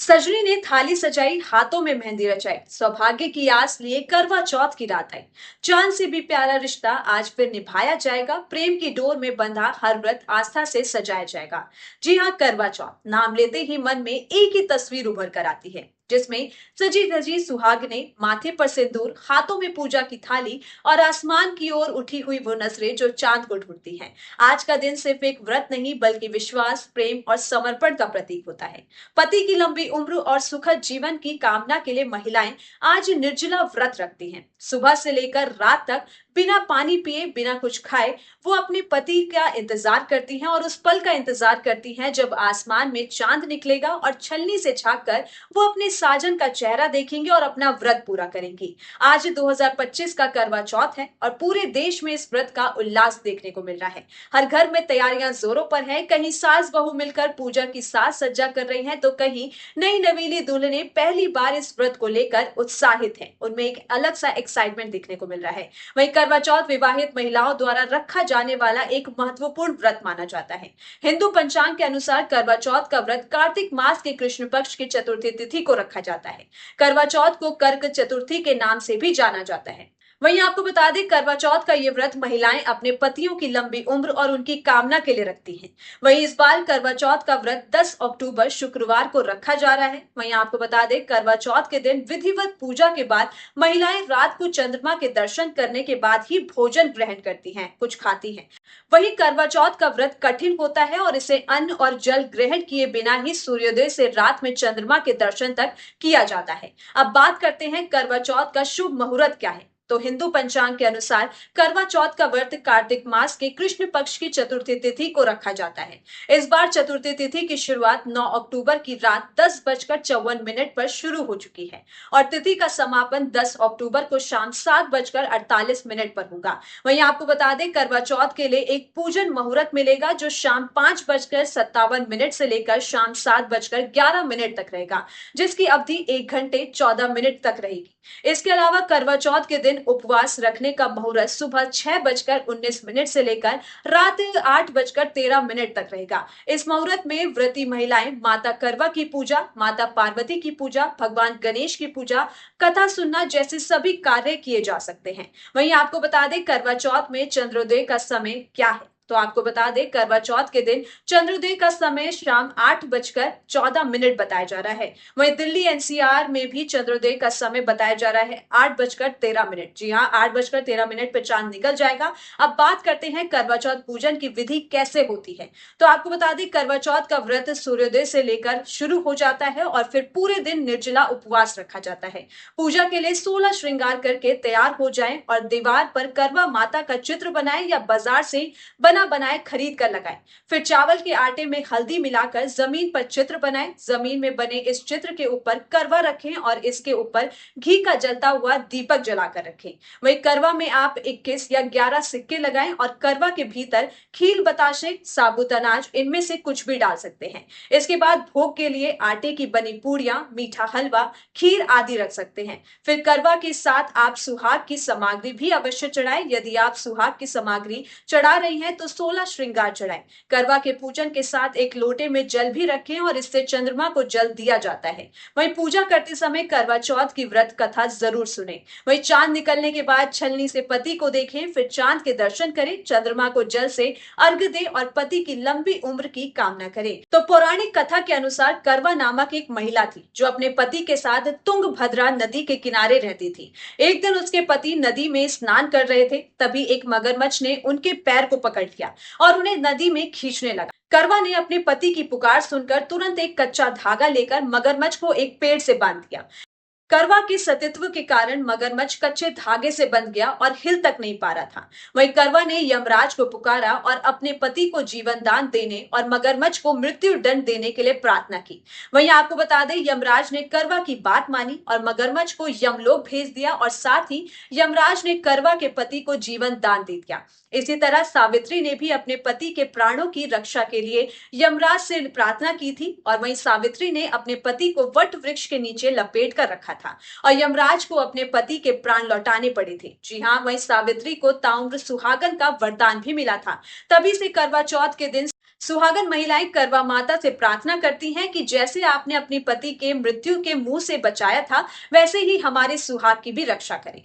सजनी ने थाली सजाई, हाथों में मेहंदी रचाई, सौभाग्य की आस लिए करवा चौथ की रात आई। चांद से भी प्यारा रिश्ता आज फिर निभाया जाएगा, प्रेम की डोर में बंधा हर व्रत आस्था से सजाया जाएगा। जी हाँ, करवा चौथ नाम लेते ही मन में एक ही तस्वीर उभर कर आती है, जिसमें सजी धजी सुहागने, माथे पर सिंदूर, हाथों में पूजा की थाली और आसमान की ओर उठी हुई वो नजरें जो चांद को ढूंढती हैं। आज का दिन सिर्फ एक व्रत नहीं, बल्कि विश्वास, प्रेम और समर्पण का प्रतीक होता है। पति की लंबी उम्र और सुखद जीवन की कामना के लिए महिलाएं आज निर्जला व्रत रखती हैं। सुबह से लेकर रात तक बिना पानी पिए, बिना कुछ खाए वो अपने पति का इंतजार करती हैं, और उस पल का इंतजार करती हैं जब आसमान में चांद निकलेगा और छलनी से झांककर वो अपने साजन का चेहरा देखेंगे और अपना व्रत पूरा करेंगी। आज 2025 का करवा चौथ है और पूरे देश में इस व्रत का उल्लास देखने को मिल रहा है। हर घर में तैयारियां जोरों पर है। कहीं सास बहू मिलकर पूजा की साज सज्जा कर रही हैं, तो कहीं नई नवीली दुल्हनें पहली बार इस व्रत को लेकर उत्साहित हैं। उनमें एक अलग सा एक्साइटमेंट दिखने को मिल रहा है। वहीं करवा चौथ विवाहित महिलाओं द्वारा रखा जाने वाला एक महत्वपूर्ण व्रत माना जाता है। हिंदू पंचांग के अनुसार करवा चौथ का व्रत कार्तिक मास के कृष्ण पक्ष की चतुर्थी तिथि को रखा जाता है। करवा चौथ को कर्क चतुर्थी के नाम से भी जाना जाता है। वहीं आपको बता दें, करवा चौथ का ये व्रत महिलाएं अपने पतियों की लंबी उम्र और उनकी कामना के लिए रखती हैं। वहीं इस बार करवा चौथ का व्रत 10 अक्टूबर शुक्रवार को रखा जा रहा है। वहीं आपको बता दें, करवा चौथ के दिन विधिवत पूजा के बाद महिलाएं रात को चंद्रमा के दर्शन करने के बाद ही भोजन ग्रहण करती हैं, कुछ खाती हैं। वहीं करवा चौथ का व्रत कठिन होता है और इसे अन्न और जल ग्रहण किए बिना ही सूर्योदय से रात में चंद्रमा के दर्शन तक किया जाता है। अब बात करते हैं करवा चौथ का शुभ मुहूर्त क्या है। तो हिंदू पंचांग के अनुसार करवा चौथ का व्रत कार्तिक मास के कृष्ण पक्ष की चतुर्थी तिथि को रखा जाता है। इस बार चतुर्थी तिथि की शुरुआत 9 अक्टूबर की रात 10:54 पर शुरू हो चुकी है और तिथि का समापन 10 अक्टूबर को शाम 7:48 पर होगा। वहीं आपको बता दें, करवा चौथ के लिए एक पूजन मुहूर्त मिलेगा जो शाम 5:57 से लेकर शाम 7:11 तक रहेगा, जिसकी अवधि 1 घंटे 14 मिनट तक रहेगी। इसके अलावा करवा चौथ के दिन उपवास रखने का मुहूर्त सुबह 6:19 से लेकर रात 8:13 तक रहेगा। इस मुहूर्त में व्रती महिलाएं माता करवा की पूजा, माता पार्वती की पूजा, भगवान गणेश की पूजा, कथा सुनना जैसे सभी कार्य किए जा सकते हैं। वहीं आपको बता दें, करवा चौथ में चंद्रोदय का समय क्या है। तो आपको बता दें, करवा चौथ के दिन चंद्रोदय का समय शाम 8:14 बताया जा रहा है। वहीं दिल्ली एनसीआर में भी चंद्रोदय का समय बताया जा रहा है 8:13। जी हाँ, 8:13 पर चांद निकल जाएगा। अब बात करते हैं करवा चौथ पूजन की विधि कैसे होती है। तो आपको बता दें, करवा चौथ का व्रत सूर्योदय से लेकर शुरू हो जाता है और फिर पूरे दिन निर्जला उपवास रखा जाता है। पूजा के लिए 16 श्रृंगार करके तैयार हो जाएं और दीवार पर करवा माता का चित्र बनाएं या बाजार से बना बनाए खरीद कर लगाएं। फिर चावल के आटे में हल्दी मिलाकर जमीन पर चित्र बनाएं। जमीन में बने इस चित्र के ऊपर करवा रखें और इसके ऊपर घी का जलता हुआ दीपक जलाकर रखें। वही करवा में आप 21 या 11 सिक्के लगाएं और करवा के भीतर खील, बताशे, साबुत अनाज, इनमें से कुछ भी डाल सकते हैं। इसके बाद भोग के लिए आटे की बनी पूड़ियां, मीठा हलवा, खीर आदि रख सकते हैं। फिर करवा के साथ आप सुहाग की सामग्री भी अवश्य चढ़ाएं। यदि आप सुहाग की सामग्री चढ़ा रही हैं तो 16 श्रृंगार चढ़ाएं। करवा के पूजन के साथ एक लोटे में जल भी रखें और इससे चंद्रमा को जल दिया जाता है। वहीं पूजा करते समय करवा चौथ की व्रत कथा जरूर सुने। वहीं चांद निकलने के बाद छलनी से पति को देखें, फिर चांद के दर्शन करें, चंद्रमा को जल से अर्घ्य दें और पति की लंबी उम्र की कामना करें। तो पौराणिक कथा के अनुसार करवा नामक एक महिला थी जो अपने पति के साथ तुंगभद्रा नदी के किनारे रहती थी। एक दिन उसके पति नदी में स्नान कर रहे थे, तभी एक मगरमच्छ ने उनके पैर को पकड़ लिया और उन्हें नदी में खींचने लगा। करवा ने अपने पति की पुकार सुनकर तुरंत एक कच्चा धागा लेकर मगरमच्छ को एक पेड़ से बांध दिया। करवा के सतीत्व के कारण मगरमच्छ कच्चे धागे से बंध गया और हिल तक नहीं पा रहा था। वहीं करवा ने यमराज को पुकारा और अपने पति को जीवन दान देने और मगरमच्छ को मृत्यु दंड देने के लिए प्रार्थना की। वहीं आपको बता दें, यमराज ने करवा की बात मानी और मगरमच्छ को यमलोक भेज दिया और साथ ही यमराज ने करवा के पति को जीवन दान दे दिया। इसी तरह सावित्री ने भी अपने पति के प्राणों की रक्षा के लिए यमराज से प्रार्थना की थी और वहीं सावित्री ने अपने पति को वट वृक्ष के नीचे लपेट कर रखा था और यमराज को अपने पति के प्राण लौटाने पड़े थे। जी हाँ, वहीं सावित्री को ताउम्र सुहागन का वरदान भी मिला था। तभी से करवा चौथ के दिन सुहागन महिलाएं करवा माता से प्रार्थना करती हैं कि जैसे आपने अपने पति के मृत्यु के मुंह से बचाया था, वैसे ही हमारे सुहाग की भी रक्षा करें।